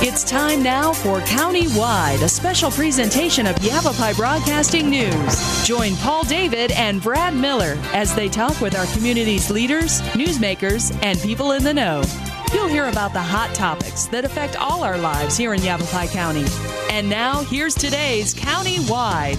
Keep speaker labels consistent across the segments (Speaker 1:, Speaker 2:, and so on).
Speaker 1: It's time now for Countywide, a special presentation of Yavapai Broadcasting News. Join Paul David and Brad Miller as they talk with our community's leaders, newsmakers, and people in the know. You'll hear about the hot topics that affect all our lives here in Yavapai County. And now, here's today's Countywide.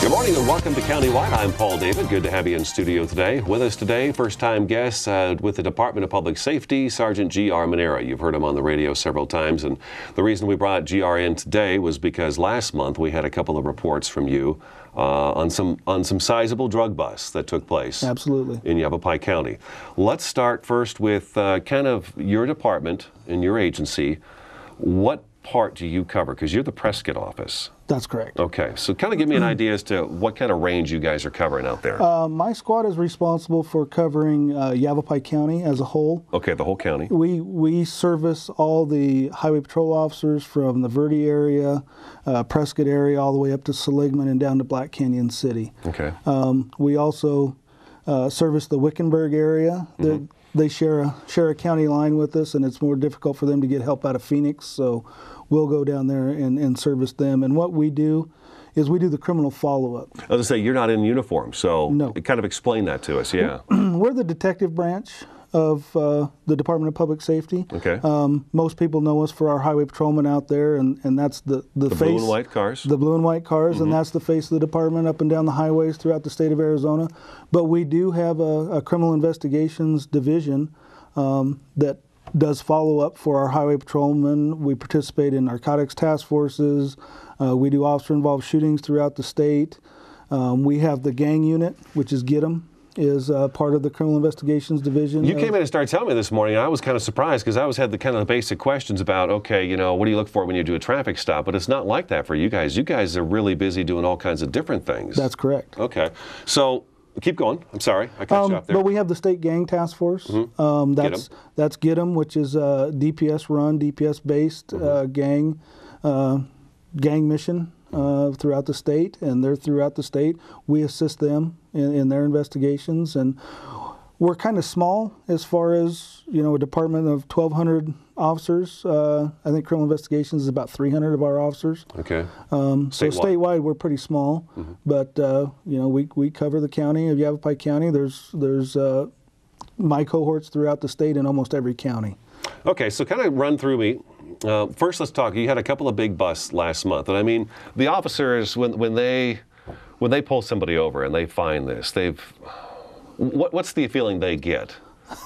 Speaker 2: Good morning and welcome to Countywide. I'm Paul David. Good to have you in studio today. With us today, first-time guest with the Department of Public Safety, Sergeant G.R. Manera. You've heard him on the radio several times, and the reason we brought G.R. in today was because last month we had a couple of reports from you on some sizable drug busts that took place.
Speaker 3: Absolutely. In
Speaker 2: Yavapai County. Let's start first with kind of your department and your agency. What part do you cover? Because you're the Prescott office.
Speaker 3: That's correct.
Speaker 2: Okay, so kind of give me an idea as to what kind of range you guys are covering out there.
Speaker 3: My squad is responsible for covering Yavapai County as a whole.
Speaker 2: Okay, the whole county.
Speaker 3: We service all the highway patrol officers from the Verde area, Prescott area, all the way up to Seligman and down to Black Canyon City.
Speaker 2: Okay.
Speaker 3: We also service the Wickenburg area. Mm-hmm. They share a county line with us, and it's more difficult for them to get help out of Phoenix, so we'll go down there and service them. And what we do is we do the criminal follow-up.
Speaker 2: I was going to say, you're not in uniform, so
Speaker 3: no.
Speaker 2: Kind of explain that to us, yeah.
Speaker 3: We're the detective branch of the Department of Public Safety.
Speaker 2: Okay.
Speaker 3: Most people know us for our highway patrolmen out there, and that's the face.
Speaker 2: Blue and white cars.
Speaker 3: The blue and white cars,
Speaker 2: mm-hmm.
Speaker 3: and that's the face of the department up and down the highways throughout the state of Arizona. But we do have a criminal investigations division that does follow-up for our highway patrolmen. We participate in narcotics task forces. We do officer-involved shootings throughout the state. We have the gang unit, which is Get 'em, is part of the Criminal Investigations Division.
Speaker 2: You came in and started telling me this morning, and I was kind of surprised because I always had the kind of basic questions about, okay, you know, what do you look for when you do a traffic stop? But it's not like that for you guys. You guys are really busy doing all kinds of different things.
Speaker 3: That's correct.
Speaker 2: Okay. So keep going. I'm sorry. I cut you off there.
Speaker 3: But we have the State Gang Task Force.
Speaker 2: Mm-hmm.
Speaker 3: That's Get 'em, which is a DPS run, DPS-based
Speaker 2: mm-hmm.
Speaker 3: gang mission throughout the state, and they're throughout the state. We assist them in their investigations, and we're kind of small as far as, you know, a department of 1,200 officers. I think criminal investigations is about 300 of our officers.
Speaker 2: Okay.
Speaker 3: So statewide we're pretty small, mm-hmm. but you know, we cover the county of Yavapai County. There's my cohorts throughout the state in almost every county.
Speaker 2: Okay, so kind of run through me. First, let's talk. You had a couple of big busts last month, and I mean, the officers when they pull somebody over and they find this, what's the feeling they get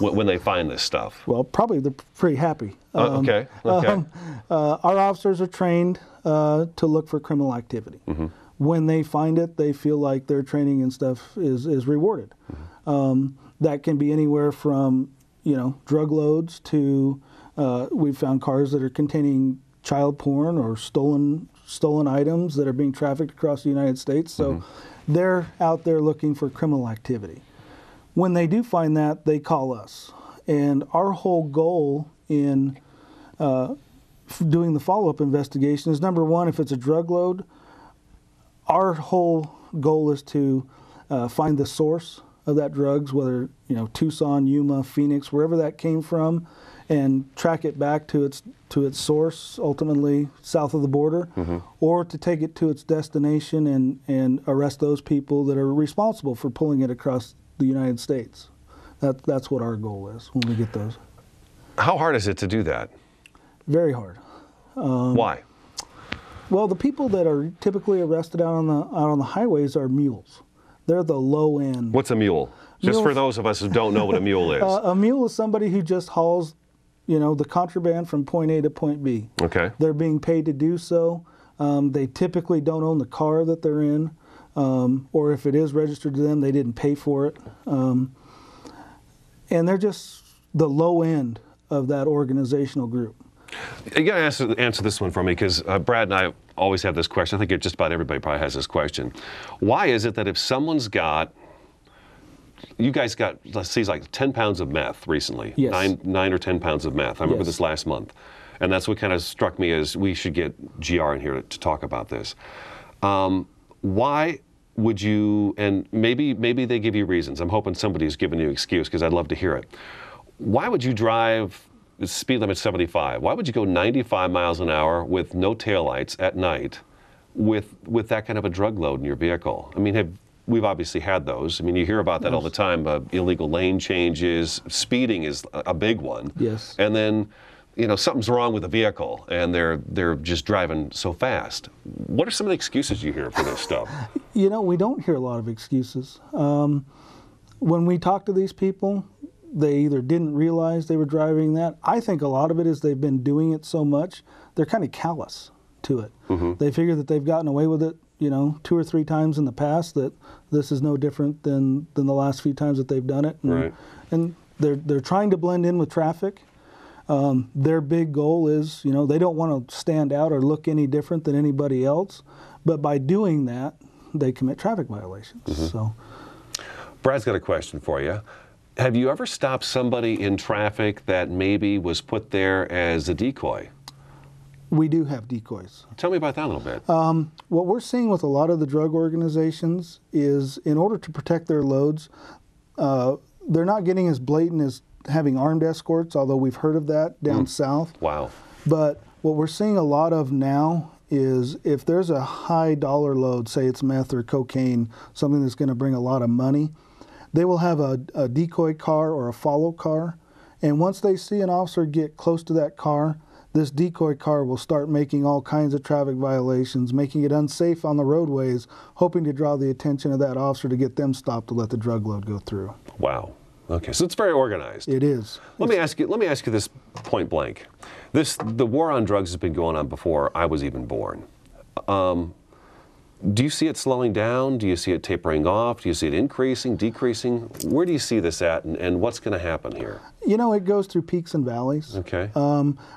Speaker 2: when they find this stuff?
Speaker 3: Well, probably they're pretty happy.
Speaker 2: Okay.
Speaker 3: Our officers are trained to look for criminal activity. Mm-hmm. When they find it, they feel like their training and stuff is rewarded. Mm-hmm. That can be anywhere from, you know, drug loads to we've found cars that are containing child porn or stolen items that are being trafficked across the United States. So mm-hmm. they're out there looking for criminal activity. When they do find that, they call us. And our whole goal in doing the follow-up investigation is, number one, if it's a drug load, our whole goal is to find the source of that drugs, whether, you know, Tucson, Yuma, Phoenix, wherever that came from, and track it back to its source, ultimately south of the border, mm-hmm. or to take it to its destination and arrest those people that are responsible for pulling it across the United States. That's what our goal is when we get those.
Speaker 2: How hard is it to do that?
Speaker 3: Very hard.
Speaker 2: Why?
Speaker 3: Well, the people that are typically arrested out on the highways are mules. They're the low end.
Speaker 2: What's a mule? Just for those of us who don't know what a mule is.
Speaker 3: A mule is somebody who just hauls, you know, the contraband from point A to point B.
Speaker 2: Okay.
Speaker 3: They're being paid to do so. They typically don't own the car that they're in, or if it is registered to them, they didn't pay for it. And they're just the low end of that organizational group.
Speaker 2: You got to answer this one for me, because Brad and I always have this question. I think just about everybody probably has this question. Why is it that if someone's got, you guys got, let's see, like 10 pounds of meth recently,
Speaker 3: yes.
Speaker 2: 9 or 10 pounds of meth. I remember
Speaker 3: yes.
Speaker 2: this last month. And that's what kind of struck me as we should get GR in here to talk about this. Why would you, and maybe they give you reasons. I'm hoping somebody's giving you an excuse, because I'd love to hear it. Why would you drive the speed limit 75. Why would you go 95 miles an hour with no taillights at night with that kind of a drug load in your vehicle? I mean, we've obviously had those. I mean, you hear about that all the time. Illegal lane changes, speeding is a big one.
Speaker 3: Yes.
Speaker 2: And then, you know, something's wrong with the vehicle and they're just driving so fast. What are some of the excuses you hear for this stuff?
Speaker 3: You know, we don't hear a lot of excuses. When we talk to these people, they either didn't realize they were driving that. I think a lot of it is they've been doing it so much, they're kind of callous to it. Mm-hmm. They figure that they've gotten away with it, you know, 2 or 3 times in the past, that this is no different than the last few times that they've done it. And,
Speaker 2: right.
Speaker 3: And they're trying to blend in with traffic. Their big goal is, you know, they don't want to stand out or look any different than anybody else. But by doing that, they commit traffic violations. Mm-hmm. So,
Speaker 2: Brad's got a question for you. Have you ever stopped somebody in traffic that maybe was put there as a decoy?
Speaker 3: We do have decoys.
Speaker 2: Tell me about that a little bit.
Speaker 3: What we're seeing with a lot of the drug organizations is, in order to protect their loads, they're not getting as blatant as having armed escorts, although we've heard of that down south.
Speaker 2: Wow.
Speaker 3: But what we're seeing a lot of now is, if there's a high dollar load, say it's meth or cocaine, something that's going to bring a lot of money, they will have a decoy car or a follow car. And once they see an officer get close to that car, this decoy car will start making all kinds of traffic violations, making it unsafe on the roadways, hoping to draw the attention of that officer to get them stopped to let the drug load go through.
Speaker 2: Wow. Okay, so it's very organized.
Speaker 3: It is.
Speaker 2: Let me ask you this point blank. The war on drugs has been going on before I was even born. Do you see it slowing down? Do you see it tapering off? Do you see it increasing, decreasing? Where do you see this at, and what's going to happen here?
Speaker 3: You know, it goes through peaks and valleys.
Speaker 2: Okay.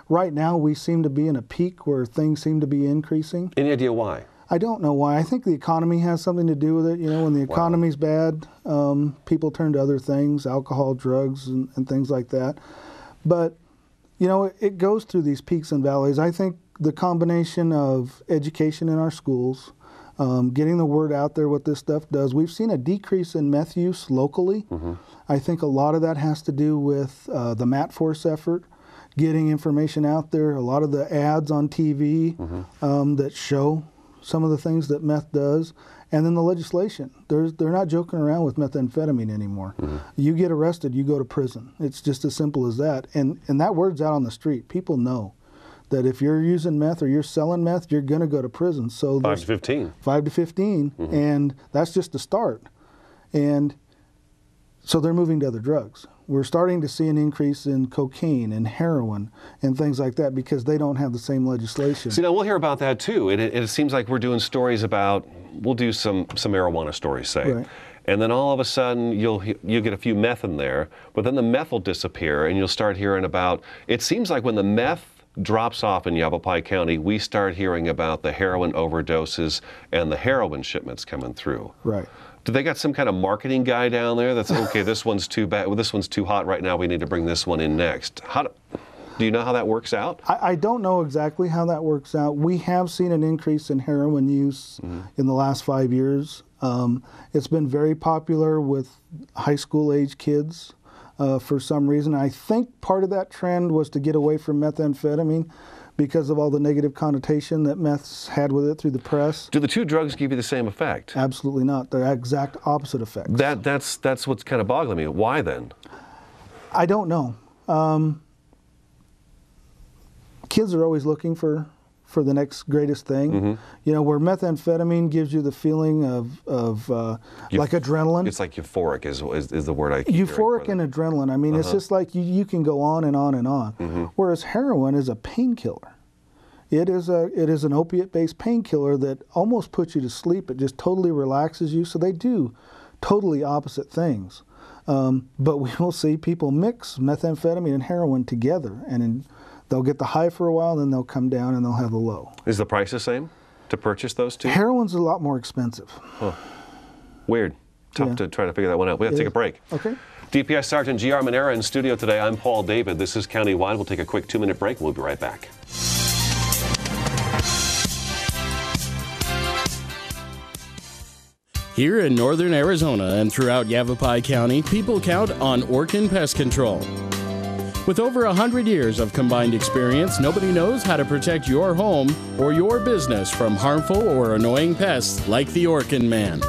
Speaker 3: Right now, we seem to be in a peak where things seem to be increasing.
Speaker 2: Any idea why?
Speaker 3: I don't know why. I think the economy has something to do with it. You know, when the economy's bad, people turn to other things, alcohol, drugs, and things like that. But, you know, it goes through these peaks and valleys. I think the combination of education in our schools, getting the word out there what this stuff does. We've seen a decrease in meth use locally. Mm-hmm. I think a lot of that has to do with the MAT Force effort, getting information out there, a lot of the ads on TV that show some of the things that meth does, and then the legislation. They're not joking around with methamphetamine anymore. Mm-hmm. You get arrested, you go to prison. It's just as simple as that. And that word's out on the street. People know that if you're using meth or you're selling meth, you're going to go to prison. So
Speaker 2: 5 to 15.
Speaker 3: 5 to 15, and that's just the start. And so they're moving to other drugs. We're starting to see an increase in cocaine and heroin and things like that because they don't have the same legislation.
Speaker 2: See, now we'll hear about that too. It seems like we're doing stories about, we'll do some marijuana stories, say.
Speaker 3: Right.
Speaker 2: And then all of a sudden you'll get a few meth in there, but then the meth will disappear and you'll start hearing about, it seems like when the meth drops off in Yavapai County, we start hearing about the heroin overdoses and the heroin shipments coming through.
Speaker 3: Right.
Speaker 2: Do they got some kind of marketing guy down there that's, okay, this one's too bad, well, this one's too hot right now, we need to bring this one in next? Do you know how that works out?
Speaker 3: I don't know exactly how that works out. We have seen an increase in heroin use in the last 5 years. It's been very popular with high school age kids. For some reason. I think part of that trend was to get away from methamphetamine because of all the negative connotation that meth's had with it through the press.
Speaker 2: Do the two drugs give you the same effect?
Speaker 3: Absolutely not. They're exact opposite effects.
Speaker 2: That's what's kind of boggling me. Why then?
Speaker 3: I don't know. Kids are always looking for the next greatest thing. You know, where methamphetamine gives you the feeling of like adrenaline.
Speaker 2: It's like euphoric is the word I keep
Speaker 3: Euphoric and adrenaline. I mean, it's just like you can go on and on and on. Whereas heroin is a painkiller. It is an opiate-based painkiller that almost puts you to sleep. It just totally relaxes you. So they do totally opposite things. But we will see people mix methamphetamine and heroin together, and they'll get the high for a while, then they'll come down and they'll have the low.
Speaker 2: Is the price the same to purchase those two?
Speaker 3: Heroin's a lot more expensive.
Speaker 2: Huh. Weird. Tough to try to figure that one out. We have to take a break.
Speaker 3: Okay.
Speaker 2: DPS Sergeant G.R. Manera in studio today. I'm Paul David. This is Countywide. We'll take a quick 2-minute break. We'll be right back.
Speaker 4: Here in northern Arizona and throughout Yavapai County, people count on Orkin Pest Control. With over 100 years of combined experience, nobody knows how to protect your home or your business from harmful or annoying pests like the Orkin Man.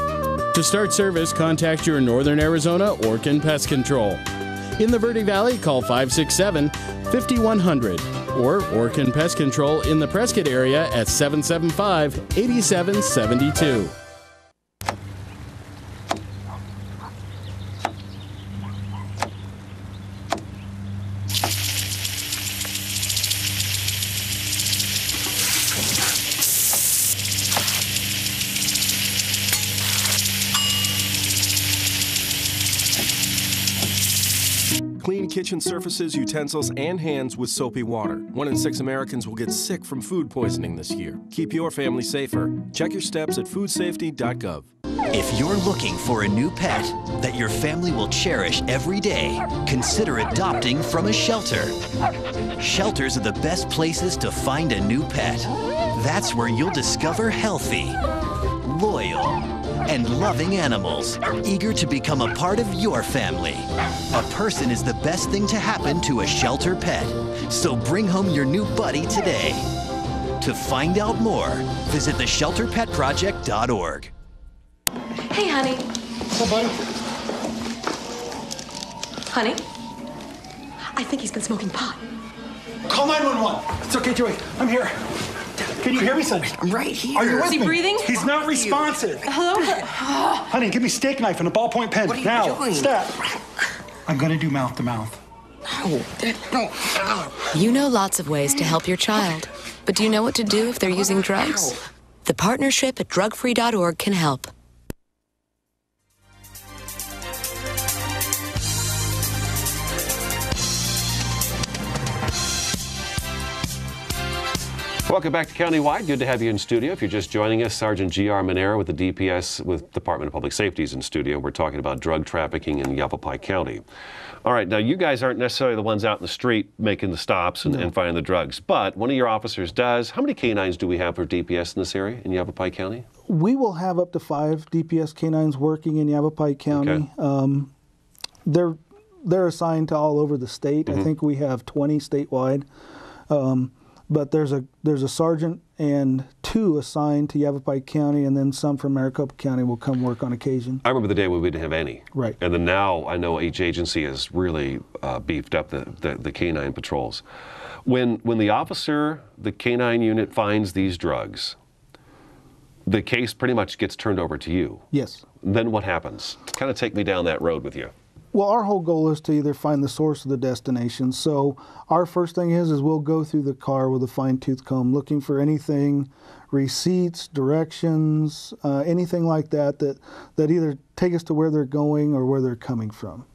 Speaker 4: To start service, contact your Northern Arizona Orkin Pest Control. In the Verde Valley, call 567-5100 or Orkin Pest Control in the Prescott area at 775-8772.
Speaker 5: Clean kitchen surfaces, utensils, and hands with soapy water. 1 in 6 Americans will get sick from food poisoning this year. Keep your family safer. Check your steps at foodsafety.gov.
Speaker 6: If you're looking for a new pet that your family will cherish every day, consider adopting from a shelter. Shelters are the best places to find a new pet. That's where you'll discover healthy, loyal, and loving animals, eager to become a part of your family. A person is the best thing to happen to a shelter pet, so bring home your new buddy today. To find out more, visit theshelterpetproject.org.
Speaker 7: Hey, honey.
Speaker 8: What's up, buddy?
Speaker 7: Honey? I think he's been smoking pot.
Speaker 8: Call 911. It's okay, Joey. I'm here. Can you hear me, son?
Speaker 7: I'm right here.
Speaker 8: Are you with
Speaker 7: Is he
Speaker 8: me?
Speaker 7: breathing?
Speaker 8: He's not responsive.
Speaker 7: Hello?
Speaker 8: Honey, give me a steak knife and a ballpoint pen.
Speaker 7: What are you
Speaker 8: now,
Speaker 7: doing?
Speaker 8: step. I'm gonna do mouth to mouth.
Speaker 7: No.
Speaker 9: You know lots of ways to help your child, but do you know what to do if they're using drugs? The partnership at drugfree.org can help.
Speaker 2: Welcome back to Countywide. Good to have you in studio. If you're just joining us, Sergeant G.R. Monero with the DPS with Department of Public Safety is in studio. We're talking about drug trafficking in Yavapai County. All right, now you guys aren't necessarily the ones out in the street making the stops and finding the drugs, but one of your officers does. How many canines do we have for DPS in this area in Yavapai County?
Speaker 3: We will have up to 5 DPS canines working in Yavapai County.
Speaker 2: Okay.
Speaker 3: They're assigned to all over the state. I think we have 20 statewide. But there's a sergeant and 2 assigned to Yavapai County, and then some from Maricopa County will come work on occasion.
Speaker 2: I remember the day when we didn't have any.
Speaker 3: Right.
Speaker 2: And then now I know each agency has really beefed up the canine patrols. When the officer, the canine unit finds these drugs, the case pretty much gets turned over to you.
Speaker 3: Yes.
Speaker 2: Then what happens? Kind of take me down that road with you.
Speaker 3: Well, our whole goal is to either find the source or the destination. So our first thing is we'll go through the car with a fine-tooth comb, looking for anything, receipts, directions, anything like that either take us to where they're going or where they're coming from.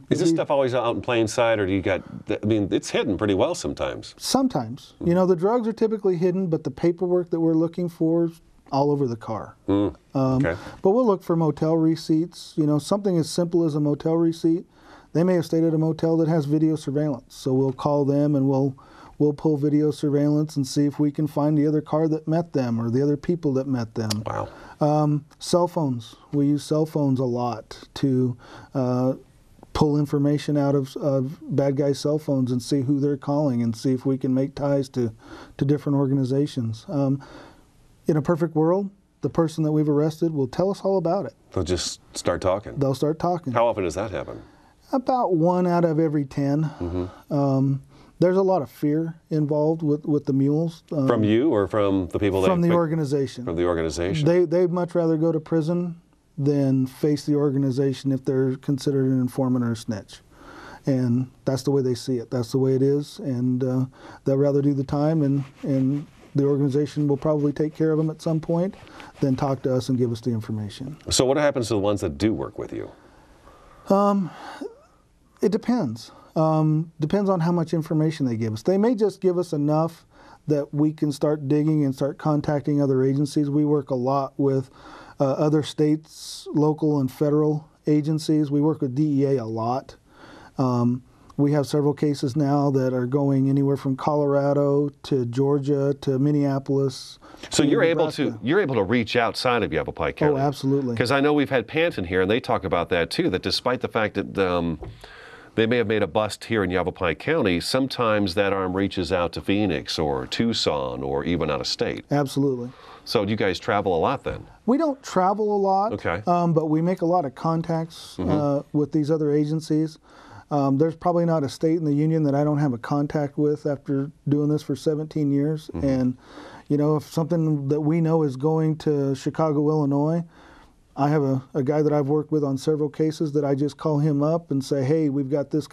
Speaker 2: Is this stuff always out in plain sight, or do you got? I mean, it's hidden pretty well sometimes.
Speaker 3: Sometimes, you know, the drugs are typically hidden, but the paperwork that we're looking for is all over the car.
Speaker 2: Okay.
Speaker 3: But we'll look for motel receipts. You know, something as simple as a motel receipt. They may have stayed at a motel that has video surveillance, so we'll call them and we'll pull video surveillance and see if we can find the other car that met them or the other people that met them.
Speaker 2: Wow.
Speaker 3: Cell phones. We use cell phones a lot to pull information out of bad guys' cell phones and see who they're calling and see if we can make ties to different organizations. In a perfect world, the person that we've arrested will tell us all about it.
Speaker 2: They'll just start talking.
Speaker 3: They'll start talking.
Speaker 2: How often does that happen?
Speaker 3: About 1 out of every 10. There's a lot of fear involved with the mules.
Speaker 2: From you or from the people?
Speaker 3: From the organization.
Speaker 2: From the organization.
Speaker 3: They'd much rather go to prison than face the organization if they're considered an informant or a snitch. And that's the way they see it. That's the way it is. And they'll rather do the time and the organization will probably take care of them at some point, then talk to us and give us the information.
Speaker 2: So what happens to the ones that do work with you?
Speaker 3: It depends. Depends on how much information they give us. They may just give us enough that we can start digging and start contacting other agencies. We work a lot with other states, local and federal agencies. We work with DEA a lot. We have several cases now that are going anywhere from Colorado to Georgia to Minneapolis.
Speaker 2: So you're able to reach outside of Yavapai County.
Speaker 3: Oh, absolutely.
Speaker 2: Because I know we've had Panton here, and they talk about that too. That despite the fact that they may have made a bust here in Yavapai County. Sometimes that arm reaches out to Phoenix or Tucson or even out of state.
Speaker 3: Absolutely.
Speaker 2: So do you guys travel a lot then?
Speaker 3: We don't travel a lot,
Speaker 2: okay.
Speaker 3: But we make a lot of contacts with these other agencies. There's probably not a state in the union that I don't have a contact with after doing this for 17 years. And, you know, if something that we know is going to Chicago, Illinois, I have a guy that I've worked with on several cases that I just call him up and say, hey, we've got this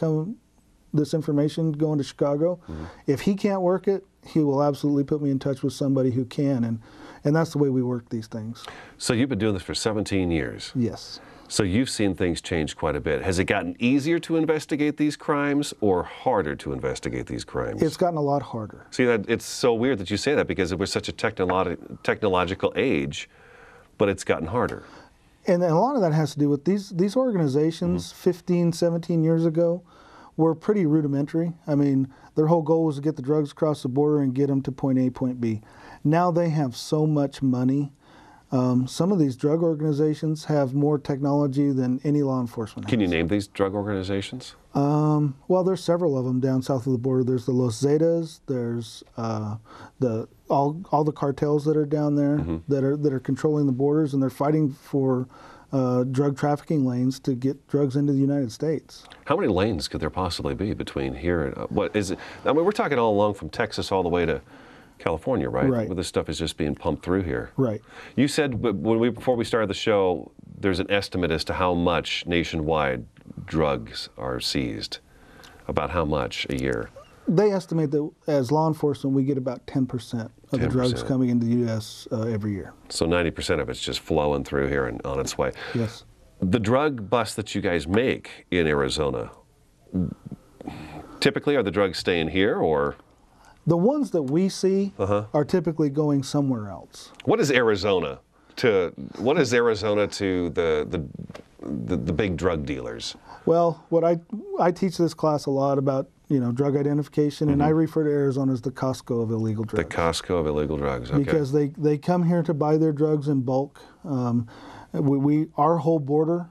Speaker 3: information going to Chicago. If he can't work it, he will absolutely put me in touch with somebody who can. And that's the way we work these things.
Speaker 2: So you've been doing this for 17 years?
Speaker 3: Yes.
Speaker 2: So you've seen things change quite a bit. Has it gotten easier to investigate these crimes or harder to investigate these crimes?
Speaker 3: It's gotten a lot harder.
Speaker 2: See, that it's so weird that you say that because it was such a technological age, but it's gotten harder.
Speaker 3: And a lot of that has to do with these organizations 15, 17 years ago were pretty rudimentary. I mean, their whole goal was to get the drugs across the border and get them to point A, point B. Now they have so much money. Some of these drug organizations have more technology than any law enforcement has.
Speaker 2: Can you name these drug organizations?
Speaker 3: Well, there's several of them down south of the border. There's the Los Zetas. There's all the cartels that are down there that are controlling the borders, and they're fighting for drug trafficking lanes to get drugs into the United States.
Speaker 2: How many lanes could there possibly be between here and what is it? I mean, we're talking all along from Texas all the way to California, right?
Speaker 3: Right.
Speaker 2: Where this stuff is just being pumped through here.
Speaker 3: Right.
Speaker 2: You said before we started the show, there's an estimate as to how much nationwide drugs are seized. About how much a year?
Speaker 3: They estimate that as law enforcement, we get about 10% of the drugs coming into the U.S. Every year.
Speaker 2: So 90% of it's just flowing through here and on its way.
Speaker 3: Yes.
Speaker 2: The drug busts that you guys make in Arizona, typically are the drugs staying here or?
Speaker 3: The ones that we see are typically going somewhere else.
Speaker 2: What is Arizona to the big drug dealers?
Speaker 3: Well, what I teach this class a lot about, you know, drug identification, and I refer to Arizona as the Costco of illegal drugs.
Speaker 2: The Costco of illegal drugs, okay.
Speaker 3: Because they come here to buy their drugs in bulk. Our whole border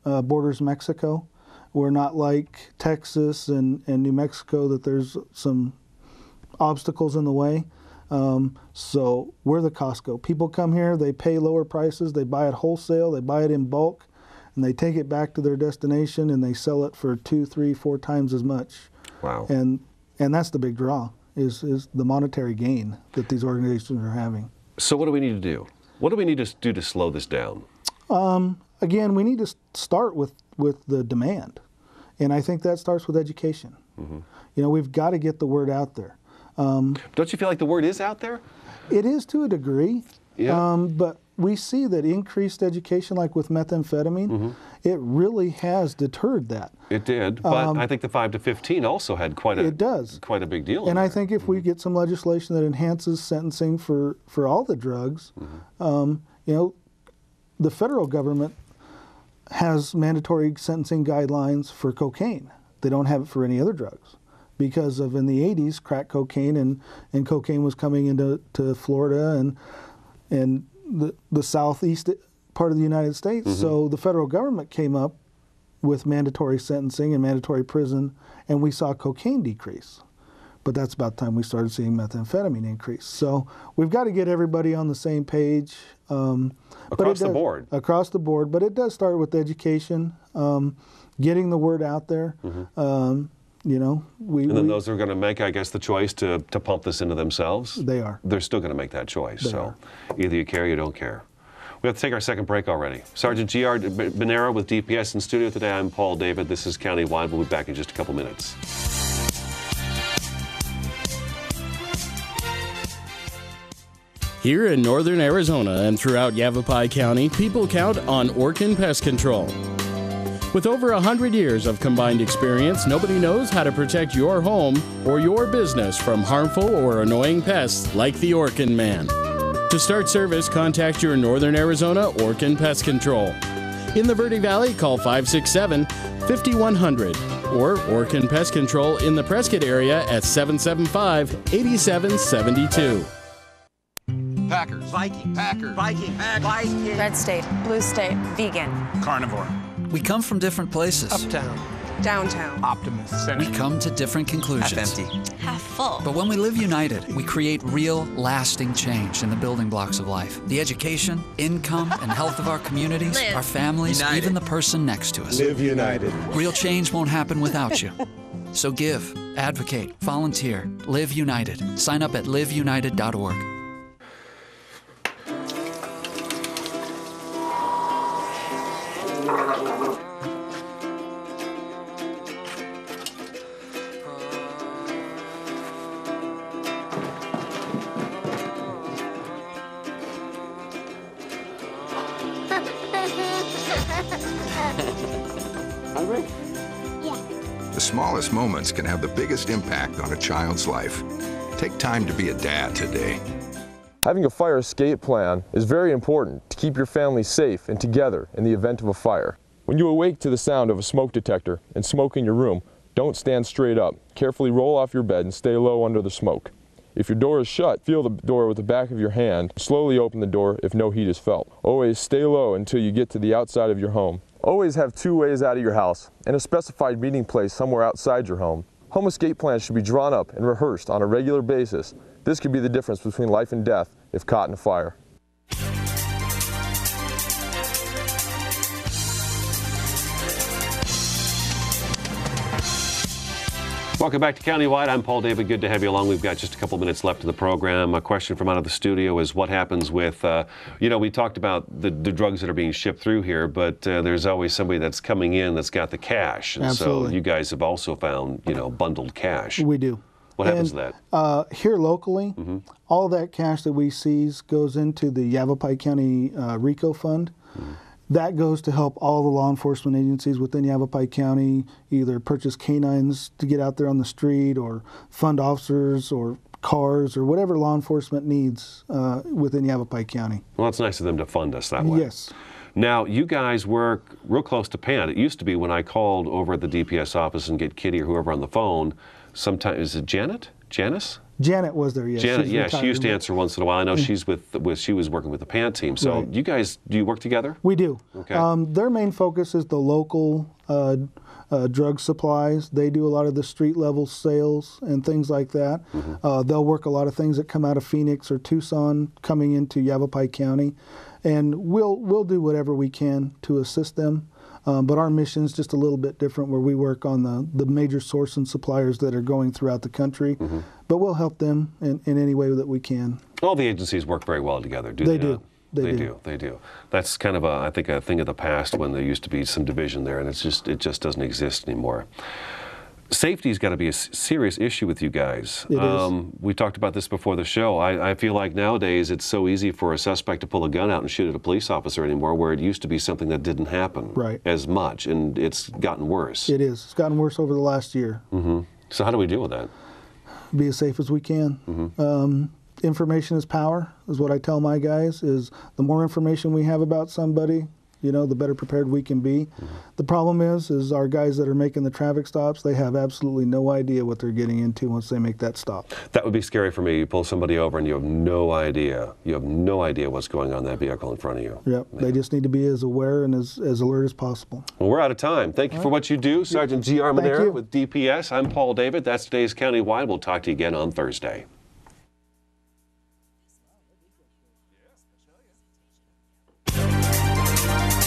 Speaker 3: borders Mexico. We're not like Texas and New Mexico that there's some obstacles in the way. So we're the Costco. People come here, they pay lower prices, they buy it wholesale, they buy it in bulk, and they take it back to their destination and they sell it for 2, 3, 4 times as much.
Speaker 2: Wow.
Speaker 3: And that's the big draw, is the monetary gain that these organizations are having.
Speaker 2: So what do we need to do? What do we need to do to slow this down?
Speaker 3: Again, we need to start with the demand. And I think that starts with education. You know, we've got to get the word out there.
Speaker 2: Don't you feel like the word is out there?
Speaker 3: It is to a degree.
Speaker 2: Yeah.
Speaker 3: But we see that increased education, like with methamphetamine, it really has deterred that.
Speaker 2: It did, but I think the 5 to 15 also had quite a big deal.
Speaker 3: And I think if we get some legislation that enhances sentencing for all the drugs, you know, the federal government has mandatory sentencing guidelines for cocaine. They don't have it for any other drugs. Because of in the 80s, crack cocaine and cocaine was coming into Florida and the southeast part of the United States. So the federal government came up with mandatory sentencing and mandatory prison, and we saw cocaine decrease. But that's about the time we started seeing methamphetamine increase. So we've got to get everybody on the same page.
Speaker 2: Across the board.
Speaker 3: Across the board, but it does start with education, getting the word out there. You know,
Speaker 2: and then those who are going to make, I guess, the choice to pump this into themselves.
Speaker 3: They are.
Speaker 2: They're still going to make that choice.
Speaker 3: They
Speaker 2: so
Speaker 3: are.
Speaker 2: Either you care or you don't care. We have to take our second break already. Sergeant G.R. Bonera with DPS in studio today. I'm Paul David. This is Countywide. We'll be back in just a couple minutes.
Speaker 4: Here in northern Arizona and throughout Yavapai County, people count on Orkin Pest Control. With over 100 years of combined experience, nobody knows how to protect your home or your business from harmful or annoying pests like the Orkin Man. To start service, contact your Northern Arizona Orkin Pest Control. In the Verde Valley, call 567-5100 or Orkin Pest Control in the Prescott area at 775-8772.
Speaker 10: Packers. Viking. Packers. Viking. Viking.
Speaker 11: Red state. Blue state. Vegan.
Speaker 10: Carnivore.
Speaker 12: We come from different places.
Speaker 10: Uptown.
Speaker 11: Downtown.
Speaker 12: Optimist.
Speaker 13: We come to different conclusions.
Speaker 12: Half empty.
Speaker 9: Half full.
Speaker 13: But when we live united, we create real, lasting change in the building blocks of life. The education, income, and health of our communities,
Speaker 9: Live
Speaker 13: our families,
Speaker 12: united.
Speaker 13: even the person next to us.
Speaker 14: Live united.
Speaker 13: Real change won't happen without you. So give, advocate, volunteer, live united. Sign up at liveunited.org.
Speaker 15: The smallest moments can have the biggest impact on a child's life. Take time to be a dad today.
Speaker 16: Having a fire escape plan is very important to keep your family safe and together in the event of a fire. When you awake to the sound of a smoke detector and smoke in your room, don't stand straight up. Carefully roll off your bed and stay low under the smoke. If your door is shut, feel the door with the back of your hand. Slowly open the door if no heat is felt. Always stay low until you get to the outside of your home. Always have 2 ways out of your house and a specified meeting place somewhere outside your home. Home escape plans should be drawn up and rehearsed on a regular basis. This could be the difference between life and death if caught in a fire.
Speaker 2: Welcome back to Countywide. I'm Paul David. Good to have you along. We've got just a couple minutes left of the program. A question from out of the studio is what happens with, we talked about the drugs that are being shipped through here, but there's always somebody that's coming in that's got the cash. And
Speaker 3: Absolutely.
Speaker 2: so you guys have also found, bundled cash.
Speaker 3: We do.
Speaker 2: What happens to
Speaker 3: that? Here locally, all that cash that we seize goes into the Yavapai County RICO Fund. That goes to help all the law enforcement agencies within Yavapai County either purchase canines to get out there on the street or fund officers or cars or whatever law enforcement needs within Yavapai County.
Speaker 2: Well, it's nice of them to fund us that way.
Speaker 3: Yes.
Speaker 2: Now, you guys work real close to Pan. It used to be when I called over at the DPS office and get Kitty or whoever on the phone, sometimes, is it Janet? Janice?
Speaker 3: Janet was there, yes.
Speaker 2: Janet, yeah, she used to answer once in a while. I know she was working with the PAN team. So
Speaker 3: Right.
Speaker 2: you guys, do you work together?
Speaker 3: We do.
Speaker 2: Okay.
Speaker 3: Their main focus is the local drug supplies. They do a lot of the street level sales and things like that. They'll work a lot of things that come out of Phoenix or Tucson coming into Yavapai County. And we'll do whatever we can to assist them. But our mission is just a little bit different where we work on the major source and suppliers that are going throughout the country. But we'll help them in any way that we can.
Speaker 2: All the agencies work very well together, do they?
Speaker 3: They do.
Speaker 2: Not? They do. That's kind of I think a thing of the past when there used to be some division there, and it just doesn't exist anymore. Safety's got to be a serious issue with you guys.
Speaker 3: It is.
Speaker 2: We talked about this before the show. I feel like nowadays it's so easy for a suspect to pull a gun out and shoot at a police officer anymore, where it used to be something that didn't happen as much, and it's gotten worse.
Speaker 3: It is. It's gotten worse over the last year.
Speaker 2: So how do we deal with that?
Speaker 3: Be as safe as we can. Information is power, is what I tell my guys, is the more information we have about somebody, the better prepared we can be. The problem is our guys that are making the traffic stops, they have absolutely no idea what they're getting into once they make that stop.
Speaker 2: That would be scary for me. You pull somebody over and you have no idea. You have no idea what's going on in that vehicle in front of you.
Speaker 3: Yep. Yeah. They just need to be as aware and as alert as possible.
Speaker 2: Well, we're out of time. Thank you for what you do. Sergeant G.R. Manera with DPS. I'm Paul David. That's today's Countywide. We'll talk to you again on Thursday.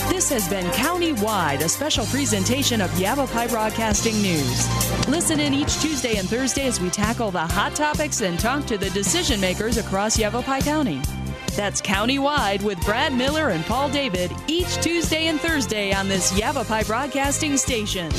Speaker 1: This has been Countywide, a special presentation of Yavapai Broadcasting News. Listen in each Tuesday and Thursday as we tackle the hot topics and talk to the decision makers across Yavapai County. That's Countywide with Brad Miller and Paul David each Tuesday and Thursday on this Yavapai Broadcasting station.